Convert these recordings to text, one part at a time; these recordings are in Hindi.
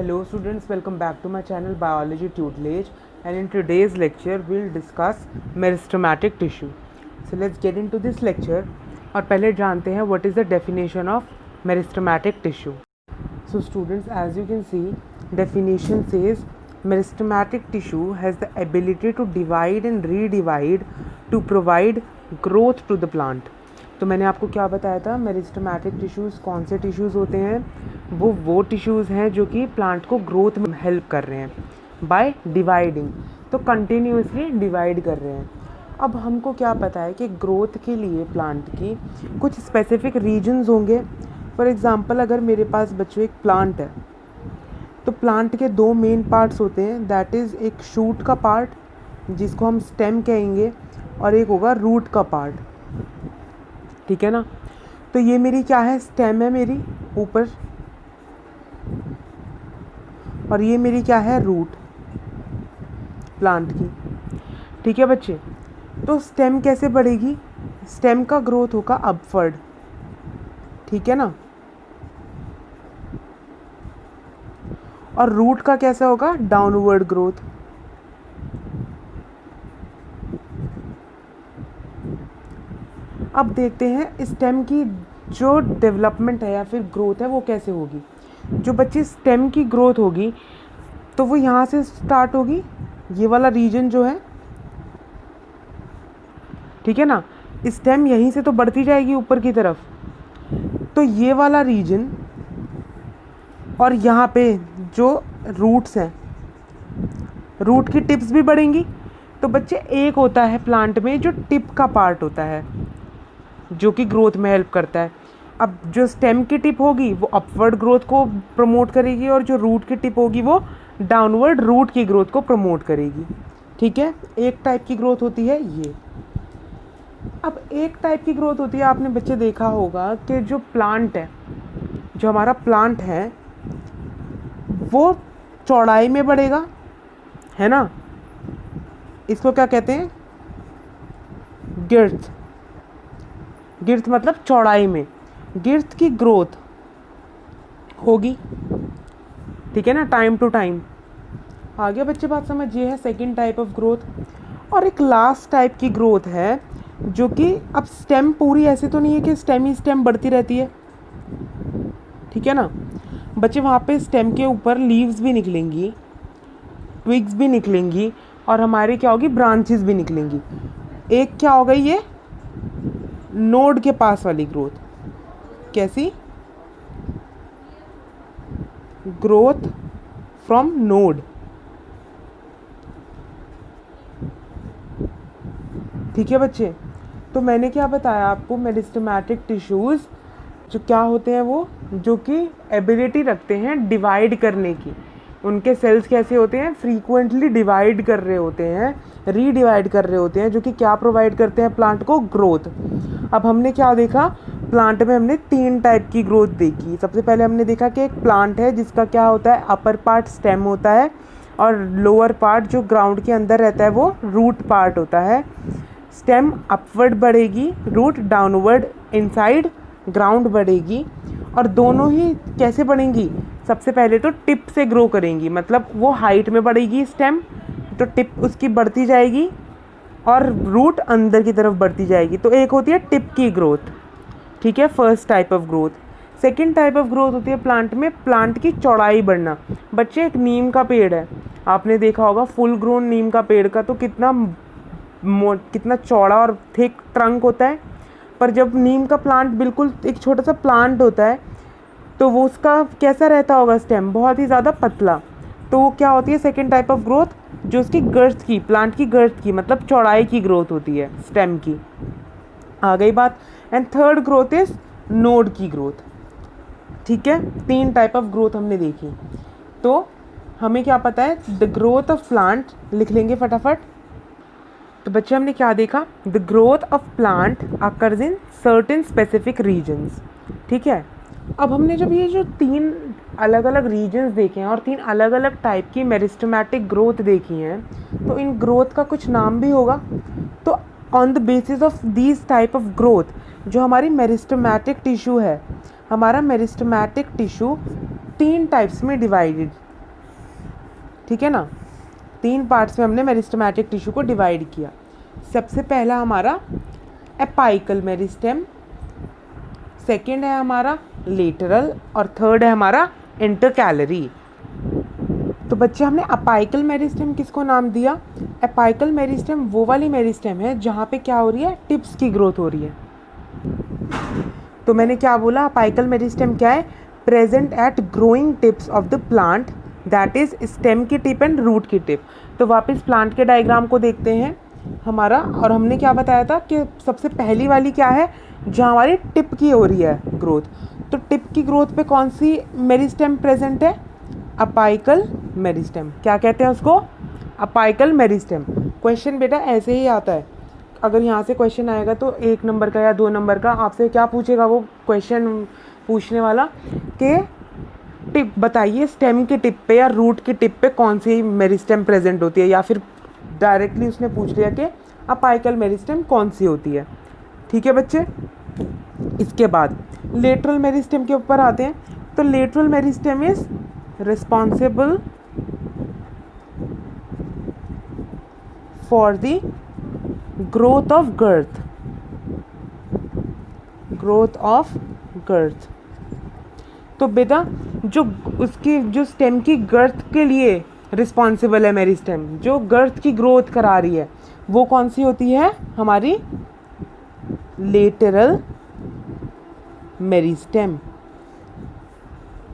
Hello students, welcome back to my channel Biology Tutelage, and in today's lecture we'll discuss meristematic tissue. So let's get into this lecture और पहले जानते हैं what is the definition of meristematic tissue. So students, as you can see, definition says meristematic tissue has the ability to divide and redivide to provide growth to the plant. तो मैंने आपको क्या बताया था, मेरिस्टेमेटिक टिश्यूज़ कौन से टिश्यूज़ होते हैं, वो टिश्यूज़ हैं जो कि प्लांट को ग्रोथ में हेल्प कर रहे हैं बाय डिवाइडिंग, तो कंटिन्यूसली डिवाइड कर रहे हैं. अब हमको क्या पता है कि ग्रोथ के लिए प्लांट की कुछ स्पेसिफिक रीजन्स होंगे. फॉर एग्ज़ाम्पल, अगर मेरे पास बच्चों एक प्लांट है तो प्लांट के दो मेन पार्ट्स होते हैं. दैट इज़ एक शूट का पार्ट जिसको हम स्टेम कहेंगे और एक होगा रूट का पार्ट. ठीक है ना. तो ये मेरी क्या है, स्टेम है मेरी ऊपर, और ये मेरी क्या है, रूट प्लांट की. ठीक है बच्चे. तो स्टेम कैसे बढ़ेगी, स्टेम का ग्रोथ होगा अपवर्ड. ठीक है ना. और रूट का कैसा होगा, डाउनवर्ड ग्रोथ. अब देखते हैं स्टेम की जो डेवलपमेंट है या फिर ग्रोथ है वो कैसे होगी. जो बच्चे स्टेम की ग्रोथ होगी तो वो यहाँ से स्टार्ट होगी, ये वाला रीजन जो है. ठीक है ना. स्टेम यहीं से तो बढ़ती जाएगी ऊपर की तरफ, तो ये वाला रीजन और यहाँ पे जो रूट्स हैं, रूट की टिप्स भी बढ़ेंगी. तो बच्चे एक होता है प्लांट में जो टिप का पार्ट होता है जो कि ग्रोथ में हेल्प करता है. अब जो स्टेम की टिप होगी वो अपवर्ड ग्रोथ को प्रमोट करेगी और जो रूट की टिप होगी वो डाउनवर्ड रूट की ग्रोथ को प्रमोट करेगी. ठीक है. एक टाइप की ग्रोथ होती है ये. अब एक टाइप की ग्रोथ होती है, आपने बच्चे देखा होगा कि जो प्लांट है, जो हमारा प्लांट है वो चौड़ाई में बढ़ेगा, है ना. इसको क्या कहते हैं, गिर्थ. गिर्थ मतलब चौड़ाई में, गिर्थ की ग्रोथ होगी. ठीक है ना, टाइम टू टाइम. आगे बच्चे बात समझ. ये है सेकंड टाइप ऑफ ग्रोथ. और एक लास्ट टाइप की ग्रोथ है जो कि अब स्टेम पूरी ऐसे तो नहीं है कि स्टेम ही स्टेम बढ़ती रहती है. ठीक है ना बच्चे. वहाँ पे स्टेम के ऊपर लीव्स भी निकलेंगी, ट्विग्स भी निकलेंगी और हमारी क्या होगी, ब्रांचेस भी निकलेंगी. एक क्या हो गई, ये नोड के पास वाली ग्रोथ. कैसी, ग्रोथ फ्रॉम नोड. ठीक है बच्चे. तो मैंने क्या बताया आपको, मेरिस्टेमेटिक टिश्यूज़ जो क्या होते हैं, वो जो कि एबिलिटी रखते हैं डिवाइड करने की. उनके सेल्स कैसे होते हैं, फ्रीक्वेंटली डिवाइड कर रहे होते हैं, रीडिवाइड कर रहे होते हैं, जो कि क्या प्रोवाइड करते हैं, प्लांट को ग्रोथ. अब हमने क्या देखा, प्लांट में हमने तीन टाइप की ग्रोथ देखी. सबसे पहले हमने देखा कि एक प्लांट है जिसका क्या होता है, अपर पार्ट स्टेम होता है और लोअर पार्ट जो ग्राउंड के अंदर रहता है वो रूट पार्ट होता है. स्टेम अपवर्ड बढ़ेगी, रूट डाउनवर्ड इनसाइड ग्राउंड बढ़ेगी. और दोनों ही कैसे बढ़ेंगी, सबसे पहले तो टिप से ग्रो करेंगी, मतलब वो हाइट में बढ़ेगी स्टेम, तो टिप उसकी बढ़ती जाएगी और रूट अंदर की तरफ बढ़ती जाएगी. तो एक होती है टिप की ग्रोथ. ठीक है, first type of growth. Second type of growth होती है प्लांट में, प्लांट की चौड़ाई बढ़ना. बच्चे एक नीम का पेड़ है, आपने देखा होगा फुल ग्रोन नीम का पेड़ का तो कितना चौड़ा और थिक ट्रंक होता है. पर जब नीम का प्लांट बिल्कुल एक छोटा सा प्लांट होता है तो वो उसका कैसा रहता होगा, स्टेम बहुत ही ज़्यादा पतला. तो वो क्या होती है, सेकेंड टाइप ऑफ ग्रोथ, जो उसकी गर्थ की, प्लांट की गर्थ की मतलब चौड़ाई की ग्रोथ होती है स्टेम की. आ गई बात. And third growth is node की ग्रोथ. ठीक है. तीन टाइप ऑफ ग्रोथ हमने देखी. तो हमें क्या पता है, द ग्रोथ ऑफ प्लांट लिख लेंगे फटाफट. तो बच्चे हमने क्या देखा, the growth of plant occurs in certain specific regions. ठीक है. अब हमने जब ये जो तीन अलग अलग रीजन्स देखे हैं और तीन अलग अलग टाइप की मेरिस्टेमेटिक ग्रोथ देखी हैं, तो इन ग्रोथ का कुछ नाम भी होगा. तो on the basis of these type of growth, जो हमारी मेरिस्टेमेटिक टिश्यू है, हमारा मेरिस्टेमेटिक टिश्यू तीन टाइप्स में डिवाइडेड ठीक है ना। 3 पार्ट्स में हमने मेरिस्टेमेटिक टिश्यू को डिवाइड किया। सबसे पहला हमारा एपाइकल मेरिस्टेम, सेकेंड है हमारा लेटरल और थर्ड है हमारा इंटरकैलरी। तो बच्चे हमने अपाइकल मेरिस्टेम किसको नाम दिया? एपाइकल मेरिस्टेम वो वाली मेरिस्टेम है जहाँ पे क्या हो रही है, टिप्स की ग्रोथ हो रही है। तो मैंने क्या बोला, अपाइकल मेरिस्टेम क्या है? Present at growing tips of the plant, that is stem की टिप एंड रूट की टिप। तो वापस प्लांट के डायग्राम को देखते हैं हमारा, और हमने क्या बताया था कि सबसे पहली वाली क्या है, जहाँ हमारी टिप की हो रही है ग्रोथ। तो टिप की ग्रोथ पे कौन सी मेरिस्टेम प्रेजेंट है? Apical meristem. क्या कहते हैं उसको? Apical meristem. क्वेश्चन बेटा ऐसे ही आता है, अगर यहाँ से क्वेश्चन आएगा तो 1 नंबर का या 2 नंबर का आपसे क्या पूछेगा वो क्वेश्चन पूछने वाला कि टिप बताइए, स्टेम की टिप पे या रूट की टिप पे कौन सी मेरिस्टेम प्रेजेंट होती है, या फिर डायरेक्टली उसने पूछ लिया कि अपाइकल मेरिस्टेम कौन सी होती है। ठीक है बच्चे। इसके बाद लेटरल मेरिस्टेम के ऊपर आते हैं। तो lateral meristem is responsible for the growth of girth, growth of girth. तो बेटा जो उसकी जो स्टेम की गर्थ के लिए रिस्पॉन्सिबल है मेरिस्टेम, जो गर्थ की ग्रोथ करा रही है, वो कौन सी होती है? हमारी लेटरल मेरिस्टेम।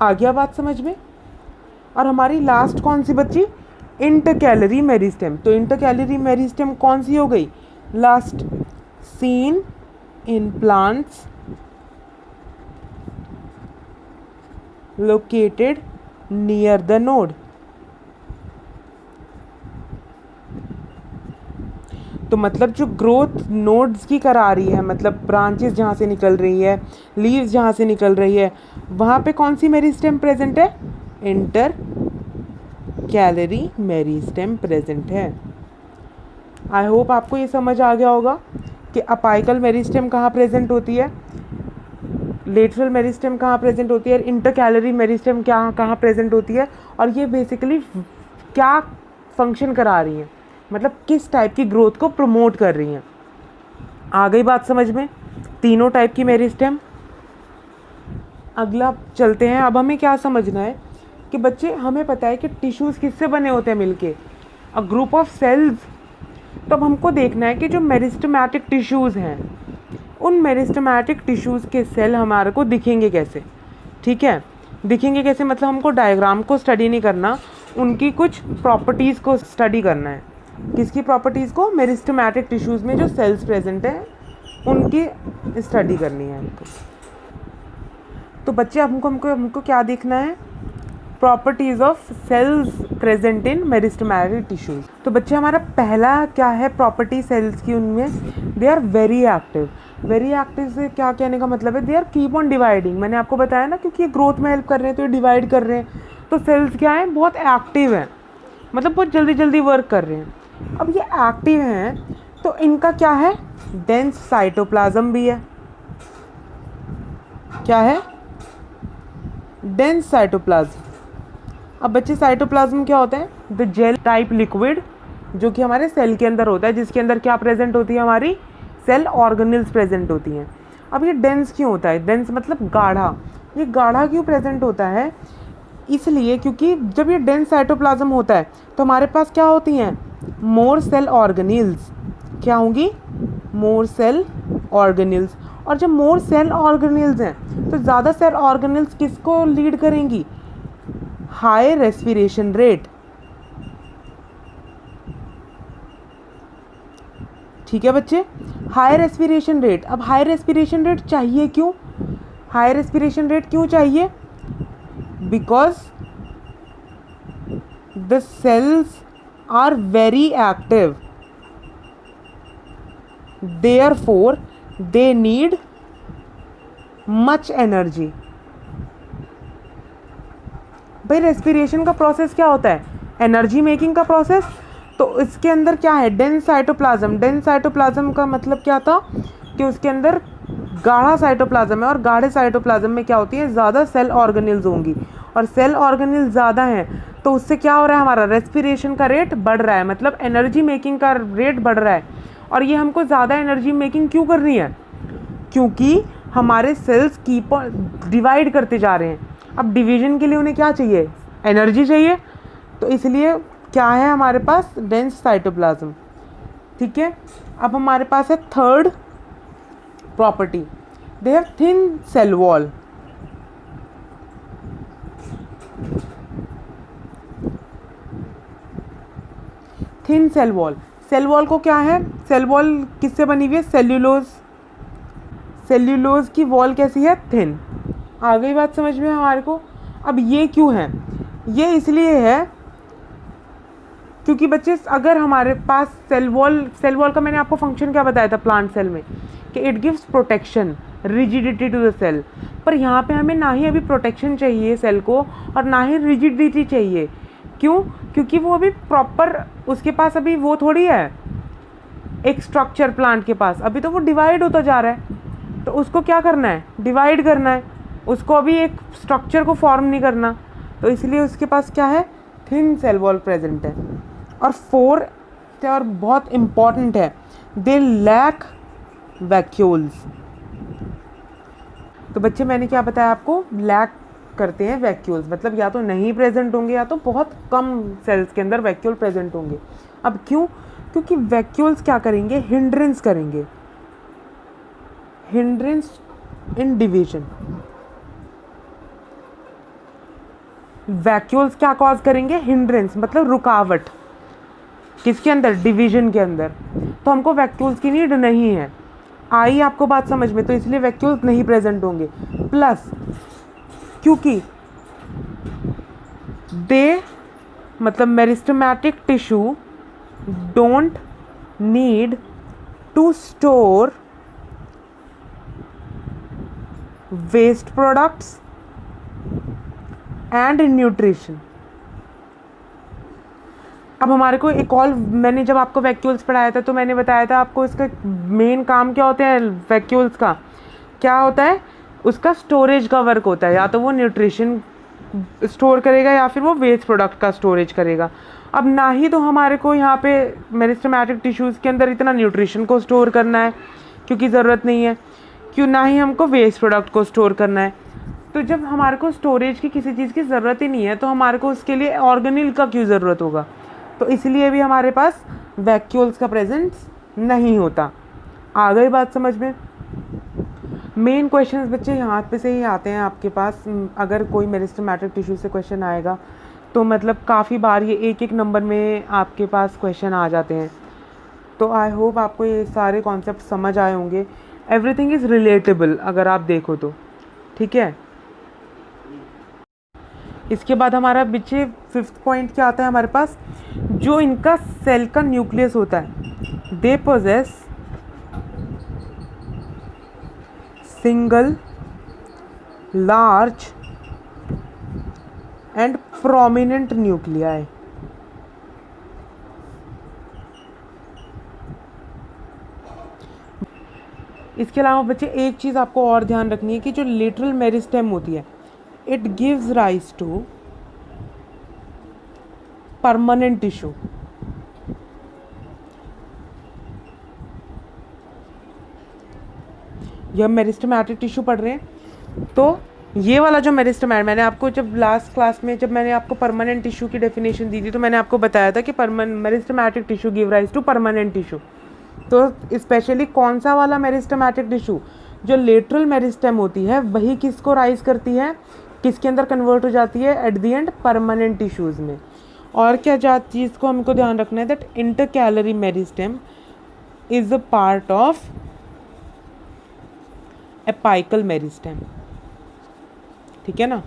आ गया बात समझ में? और हमारी लास्ट कौन सी बच्ची? Intercalary meristem. तो इंटरकैलरी मेरिस्टेम कौन सी हो गई? Last, seen in plants located near the node। तो मतलब जो ग्रोथ नोड्स की करा रही है, मतलब ब्रांचेस जहाँ से निकल रही है, लीव्स जहाँ से निकल रही है, वहाँ पे कौन सी मेरिस्टेम प्रेजेंट है? इंटर कैलरी मेरिस्टेम प्रेजेंट है। आई होप आपको ये समझ आ गया होगा कि अपाइकल मेरिस्टेम कहाँ प्रेजेंट होती है, लेटरल मेरिस्टेम कहाँ प्रेजेंट होती है, इंटरकैलरी मेरिस्टेम कहाँ प्रेजेंट होती है, और ये बेसिकली क्या फंक्शन करा रही हैं, मतलब किस टाइप की ग्रोथ को प्रमोट कर रही हैं। आ गई बात समझ में? तीनों टाइप की मेरिस्टेम। अगला चलते हैं। अब हमें क्या समझना है कि बच्चे हमें पता है कि टिश्यूज़ किससे बने होते हैं मिलके, अ ग्रुप ऑफ सेल्स। तो अब हमको देखना है कि जो मेरिस्टेमेटिक टिश्यूज़ हैं, उन मेरिस्टेमेटिक टिश्यूज़ के सेल हमारे को दिखेंगे कैसे। ठीक है, दिखेंगे कैसे मतलब हमको डायग्राम को स्टडी नहीं करना, उनकी कुछ प्रॉपर्टीज़ को स्टडी करना है। किसकी प्रॉपर्टीज़ को? मेरिस्टेमेटिक टिश्यूज़ में जो सेल्स प्रेजेंट हैं उनकी स्टडी करनी है हमको। तो बच्चे हमको क्या देखना है? Properties of cells present in meristematic tissues. तो बच्चे हमारा पहला क्या है प्रॉपर्टी सेल्स की? उनमें they are very active. Very active से क्या कहने का मतलब है? They are keep on dividing. मैंने आपको बताया ना, क्योंकि ये ग्रोथ में हेल्प कर रहे हैं तो ये डिवाइड कर रहे हैं। तो सेल्स क्या है? बहुत एक्टिव है, मतलब बहुत जल्दी जल्दी वर्क कर रहे हैं। अब ये एक्टिव हैं तो इनका क्या है? डेंस साइटोप्लाज्म भी है। क्या है? Dense cytoplasm. अब बच्चे साइटोप्लाज्म क्या होता है? द जेल टाइप लिक्विड जो कि हमारे सेल के अंदर होता है, जिसके अंदर क्या प्रेजेंट होती है? हमारी सेल ऑर्गेनेल्स प्रेजेंट होती हैं। अब ये डेंस क्यों होता है? डेंस मतलब गाढ़ा। ये गाढ़ा क्यों प्रेजेंट होता है? इसलिए क्योंकि जब ये डेंस साइटोप्लाज्म होता है तो हमारे पास क्या होती हैं? More cell organelles. क्या होंगी? More cell organelles. और जब मोर सेल ऑर्गेनेल्स हैं तो ज़्यादा सेल ऑर्गेनेल्स किसको लीड करेंगी? High respiration rate. ठीक है बच्चे, हाई रेस्पिरेशन रेट। अब हाई रेस्पिरेशन रेट चाहिए क्यों? हाई रेस्पिरेशन रेट क्यों चाहिए? Because the cells are very active, therefore they need much energy. भाई रेस्पिरेशन का प्रोसेस क्या होता है? एनर्जी मेकिंग का प्रोसेस। तो इसके अंदर क्या है? Dense cytoplasm. डेंस साइटोप्लाज्म का मतलब क्या था कि उसके अंदर गाढ़ा साइटोप्लाज्म है, और गाढ़े साइटोप्लाज्म में क्या होती है? ज़्यादा सेल ऑर्गेनेल्स होंगी, और सेल ऑर्गेनेल्स ज़्यादा हैं तो उससे क्या हो रहा है, हमारा रेस्पिरेशन का रेट बढ़ रहा है, मतलब एनर्जी मेकिंग का रेट बढ़ रहा है। और ये हमको ज़्यादा एनर्जी मेकिंग क्यों करनी है, क्योंकि हमारे सेल्स कीप डिवाइड करते जा रहे हैं। अब डिवीजन के लिए उन्हें क्या चाहिए, एनर्जी चाहिए, तो इसलिए क्या है हमारे पास, डेंस साइटोप्लाज्म। ठीक है, अब हमारे पास है third property, they have thin cell wall. Thin cell wall, cell wall को क्या है, सेल वॉल किससे बनी हुई है, सेल्यूलोज। सेल्यूलोज की वॉल कैसी है, थिन। आ गई बात समझ में हमारे को। अब ये क्यों है, ये इसलिए है क्योंकि बच्चे अगर हमारे पास सेल वॉल का मैंने आपको फंक्शन क्या बताया था प्लांट सेल में, कि it gives protection, rigidity to the cell. पर यहाँ पे हमें ना ही अभी प्रोटेक्शन चाहिए सेल को और ना ही रिजिडिटी चाहिए। क्यों, क्योंकि वो अभी प्रॉपर उसके पास अभी वो थोड़ी है एक स्ट्रक्चर प्लांट के पास, अभी तो वो डिवाइड होता जा रहा है। तो उसको क्या करना है, डिवाइड करना है, उसको अभी एक स्ट्रक्चर को फॉर्म नहीं करना। तो इसलिए उसके पास क्या है, थिन सेल वॉल प्रेजेंट है। और फोर्थ और बहुत इम्पॉर्टेंट है, दे लैक वैक्यूल्स। तो बच्चे मैंने क्या बताया आपको, लैक करते हैं वैक्यूल्स, मतलब या तो नहीं प्रेजेंट होंगे या तो बहुत कम सेल्स के अंदर वैक्यूल प्रेजेंट होंगे। अब क्यों, क्योंकि वैक्यूल्स क्या करेंगे, हिंड्रेंस करेंगे, हिंड्रेंस इन डिवीजन। वैक्यूल्स क्या कॉज करेंगे, हिंड्रेंस मतलब रुकावट, किसके अंदर, डिवीजन के अंदर। तो हमको वैक्यूल्स की नीड नहीं है। आई आपको बात समझ में, तो इसलिए वैक्यूल्स नहीं प्रेजेंट होंगे। प्लस क्योंकि दे मतलब meristematic tissue don't need to store waste products and nutrition. अब हमारे को एक और, मैंने जब आपको वैक्यूल्स पढ़ाया था तो मैंने बताया था आपको इसका मेन काम क्या होता है, वैक्यूल्स का क्या होता है, उसका स्टोरेज का वर्क होता है। या तो वो न्यूट्रिशन स्टोर करेगा या फिर वो वेस्ट प्रोडक्ट का स्टोरेज करेगा। अब ना ही तो हमारे को यहाँ पे मेरिस्टेमेटिक टिश्यूज़ के अंदर इतना न्यूट्रिशन को स्टोर करना है क्योंकि ज़रूरत नहीं है, क्यों ना ही हमको वेस्ट प्रोडक्ट को स्टोर करना है। तो जब हमारे को स्टोरेज की किसी चीज़ की ज़रूरत ही नहीं है तो हमारे को उसके लिए ऑर्गेनिल का क्यों ज़रूरत होगा। तो इसलिए भी हमारे पास वैक्यूल्स का प्रेजेंस नहीं होता। आ गई बात समझ में। मेन क्वेश्चंस बच्चे यहाँ पे से ही आते हैं आपके पास। अगर कोई मेरिस्टेमेटिक टिश्यू से क्वेश्चन आएगा तो मतलब काफ़ी बार ये एक एक नंबर में आपके पास क्वेश्चन आ जाते हैं। तो आई होप आपको ये सारे कॉन्सेप्ट समझ आए होंगे। एवरीथिंग इज़ रिलेटेबल अगर आप देखो तो, ठीक है। इसके बाद हमारा बच्चे फिफ्थ पॉइंट क्या आता है हमारे पास, जो इनका सेल का न्यूक्लियस होता है, they possess single large and prominent nuclei. इसके अलावा बच्चे एक चीज़ आपको और ध्यान रखनी है कि जो लेटरल मेरिस्टेम होती है, it gives rise to permanent tissue. यह मेरिस्टेमेटिक टिश्यू पढ़ रहे हैं तो ये वाला जो मेरिस्टेमेट, मैंने आपको जब लास्ट क्लास में जब मैंने आपको परमानेंट टिश्यू की डेफिनेशन दी थी तो मैंने आपको बताया था कि meristematic tissue give rise to permanent tissue. तो स्पेशली कौन सा वाला मेरिस्टेमेटिक टिश्यू, जो लेटरल मेरिस्टेम होती है वही किसको राइज करती है, किसके अंदर कन्वर्ट हो जाती है at the end, permanent tissues में। और क्या चीज़ को हमको ध्यान रखना है, that intercalary meristem is a part of apical meristem, ठीक है ना।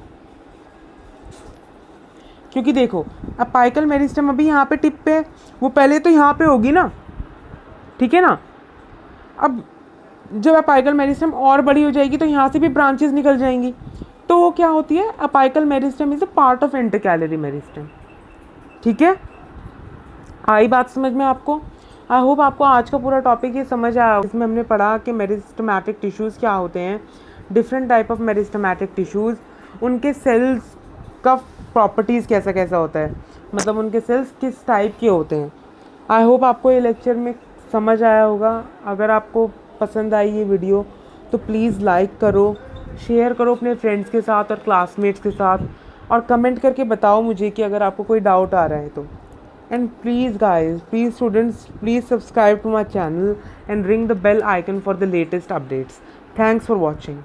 क्योंकि देखो एपाइकल मेरिस्टेम अभी यहाँ पे टिप पे, वो पहले तो यहाँ पे होगी ना, ठीक है ना। अब जब एपाइकल मेरिस्टेम और बड़ी हो जाएगी तो यहाँ से भी ब्रांचेस निकल जाएंगी, तो वो क्या होती है, apical meristem is a part of intercalary meristem, ठीक है। आई बात समझ में आपको। आई होप आपको आज का पूरा टॉपिक ये समझ आया। इसमें हमने पढ़ा कि मेरिस्टेमेटिक टिश्यूज़ क्या होते हैं, different type of meristematic tissues, उनके सेल्स का प्रॉपर्टीज़ कैसा कैसा होता है, मतलब उनके सेल्स किस टाइप के होते हैं। आई होप आपको ये लेक्चर में समझ आया होगा। अगर आपको पसंद आई ये वीडियो तो प्लीज़ लाइक करो, शेयर करो अपने फ्रेंड्स के साथ और क्लासमेट्स के साथ, और कमेंट करके बताओ मुझे कि अगर आपको कोई डाउट आ रहा है तो। And please guys, please students, please subscribe to my channel and ring the bell icon for the latest updates. Thanks for watching.